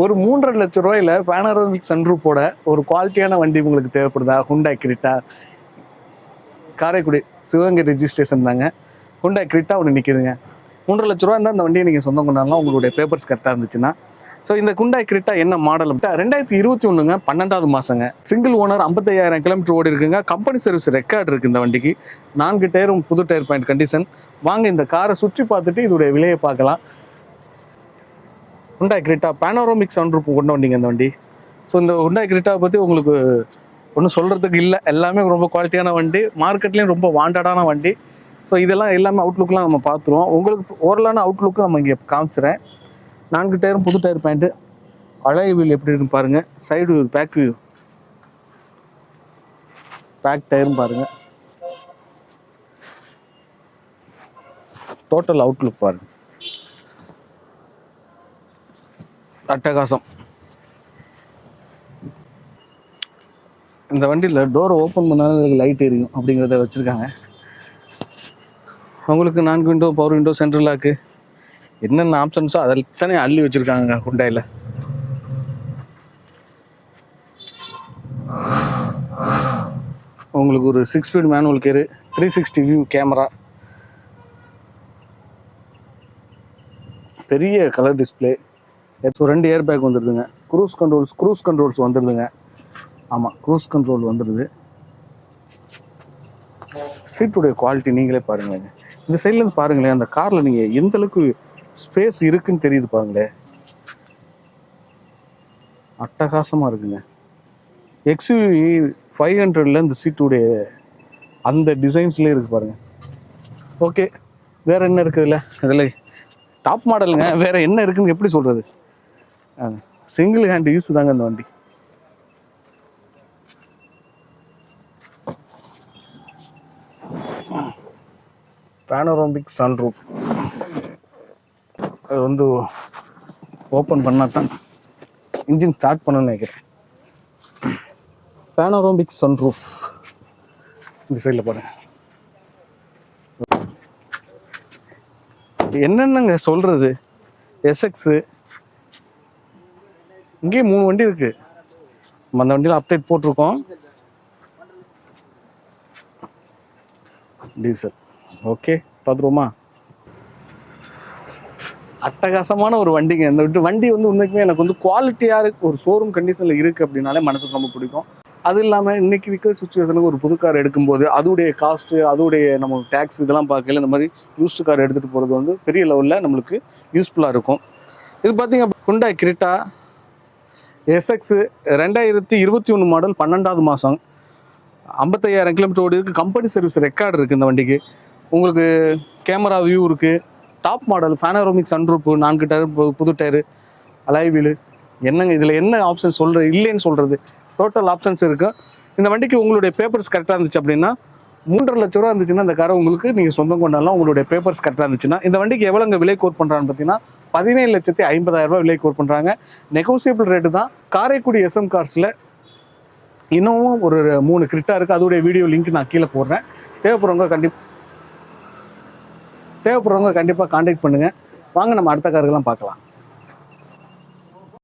ஒரு 3.5 லட்சம் ரூபாயில பேனரோமிக் சன்ரூஃபோட ஒரு குவாலிட்டியான வண்டி உங்களுக்கு தேவைப்படுதா? Hyundai criteria, Karaikudi Sivaganga registration தாங்க. ஹுண்டாய் கிரிட்டா ஒன்று நிற்கிதுங்க. 3.5 லட்ச ரூபா இருந்தால் அந்த வண்டியை நீங்கள் சொந்தம் கொண்டாடலாம், உங்களுடைய பேப்பர்ஸ் கரெக்டாக இருந்துச்சுன்னா. ஸோ இந்த ஹுண்டாய் கிரிட்டா என்ன மாடல்? 2021ங்க 12வது மாதங்க. சிங்கிள் ஓனர், 55,000 கிலோமீட்டர் ஓடி இருக்குங்க. கம்பெனி சர்வீஸ் ரெக்கார்டு இருக்குது இந்த வண்டிக்கு. 4 டயரும் புது டயர் பாயிண்ட் கண்டிஷன். வாங்க இந்த காரை சுற்றி பார்த்துட்டு இதோடைய விலையை பார்க்கலாம். ஹுண்டாய் கிரிட்டா பேனரோமிக் சன்ரூஃப் கொண்டு வண்டிங்க இந்த வண்டி. ஸோ இந்த ஹுண்டாய் கிரிட்டாவை பற்றி உங்களுக்கு ஒன்றும் சொல்கிறதுக்கு இல்லை, எல்லாமே ரொம்ப குவாலிட்டியான வண்டி, மார்க்கெட்லேயும் ரொம்ப வாண்டடான வண்டி. ஸோ இதெல்லாம் எல்லாமே அவுட்லுக்லாம் நம்ம பார்த்துருவோம். உங்களுக்கு ஓரலான அவுட்லுக்கு நம்ம இங்கே காமிச்சிறேன். 4 டயரும் புது டயர் பாயிண்ட்டு. அலாய் வீல் எப்படி இருக்குன்னு பாருங்கள். Side view, back view, back டயரும் பாருங்கள். டோட்டல் அவுட்லுக் பாருங்கள். அட்டகாசம். இந்த வண்டியில் டோரை ஓப்பன் பண்ணாலும் லைட் எரியும் அப்படிங்கிறத வச்சுருக்காங்க. உங்களுக்கு 4 window, power window, central lock, என்னென்ன ஆப்ஷன்ஸோ அதெல்லாமே அள்ளி வச்சுருக்காங்க ஹுண்டாயில். உங்களுக்கு ஒரு 6 speed manual gear, 360 view camera, பெரிய கலர் டிஸ்பிளே, 2 ஏர் பேக் வந்துடுதுங்க. க்ரூஸ் கண்ட்ரோல்ஸ் வந்துடுதுங்க. ஆமாம், க்ரூஸ் கண்ட்ரோல் வந்துடுது. சீட்டுடைய குவாலிட்டி நீங்களே பாருங்கள். இந்த சைட்லேருந்து பாருங்களேன், அந்த காரில் நீங்கள் எந்த அளவுக்கு ஸ்பேஸ் இருக்குன்னு தெரியுது பாருங்களேன். அட்டகாசமாக இருக்குங்க. XUV 500ல் இந்த சீட்டுடைய அந்த டிசைன்ஸ்லேயே இருக்குது பாருங்கள். ஓகே, வேறு என்ன இருக்குதுல்ல? இதில் டாப் மாடலுங்க, வேறு என்ன இருக்குதுன்னு எப்படி சொல்கிறது? சிங்கிள் ஹேண்ட் யூஸ் தாங்க இந்த வண்டி. பேனரோமிக் சன்ரூஃப் அது வந்து ஓப்பன் பண்ணால் தான் இன்ஜின் ஸ்டார்ட் பண்ணணும்னு நினைக்கிறேன். பேனரோமிக் சன்ரூஃப் இந்த சைடில் பாருங்கள். என்னென்னங்க சொல்கிறது? எஸ்எக்ஸு இங்கேயும் 3 வண்டி இருக்குது. நம்ம அந்த வண்டியில் அப்டேட் போட்டிருக்கோம். டீசல். ஓகே, பார்த்துருவோமா? அட்டகாசமான ஒரு வண்டிங்க இந்த வண்டி. வந்து உண்மைக்குமே எனக்கு வந்து குவாலிட்டியாக ஒரு ஷோரூம் கண்டிஷனில் இருக்குது அப்படின்னாலே மனசுக்கு ரொம்ப பிடிக்கும். அது இல்லாமல் இன்றைக்கி இருக்கிற சுச்சுவேஷனுக்கு ஒரு புது கார் எடுக்கும்போது அதோடைய காஸ்ட்டு, அதோடைய நம்ம டேக்ஸ் இதெல்லாம் பார்க்கல இந்த மாதிரி யூஸ்டு கார் எடுத்துகிட்டு போகிறது வந்து பெரிய லெவலில் நம்மளுக்கு யூஸ்ஃபுல்லாக இருக்கும். இது பார்த்திங்க ஹுண்டாய் கிரிட்டா எஸ்எக்ஸு 2021 மாடல், 12வது மாதம், 55,000 கிலோமீட்டர் ஓடி இருக்குது. கம்பெனி சர்வீஸ் ரெக்கார்டு இருக்குது இந்த வண்டிக்கு. உங்களுக்கு கேமரா வியூ இருக்குது. Top model, panoramic sunroof, 4 tyre புது டயரு, அலாய் வீலு. என்னங்க இதில் என்ன ஆப்ஷன் சொல்கிறது? இல்லைன்னு சொல்கிறது, டோட்டல் ஆப்ஷன்ஸ் இருக்குது. இந்த வண்டிக்கு உங்களுடைய பேப்பர்ஸ் கரெக்டாக இருந்துச்சு அப்படின்னா 3.5 லட்ச ரூபா இருந்துச்சுன்னா இந்த காரை உங்களுக்கு நீங்கள் சொந்தம் கொண்டாடலாம். உங்களுடைய பேப்பர்ஸ் கரெக்டாக இருந்துச்சுன்னா. இந்த வண்டிக்கு எவ்வளோங்க விலை கோட் பண்ணுறான்னு பார்த்தீங்கன்னா 17,50,000 ரூபா விலை கோட் பண்ணுறாங்க. நெகோசியபிள் ரேட்டு தான். காரைக்குடி SM கார்ஸில் இன்னமும் ஒரு 3 கிரிட்டா இருக்குது. அதோடைய வீடியோ லிங்க் நான் கீழே போடுறேன். தேவைப்படுறவங்க கண்டிப்பாக கான்டாக்ட் பண்ணுங்கள். வாங்க நம்ம அடுத்த காருக்கெல்லாம் பார்க்கலாம்.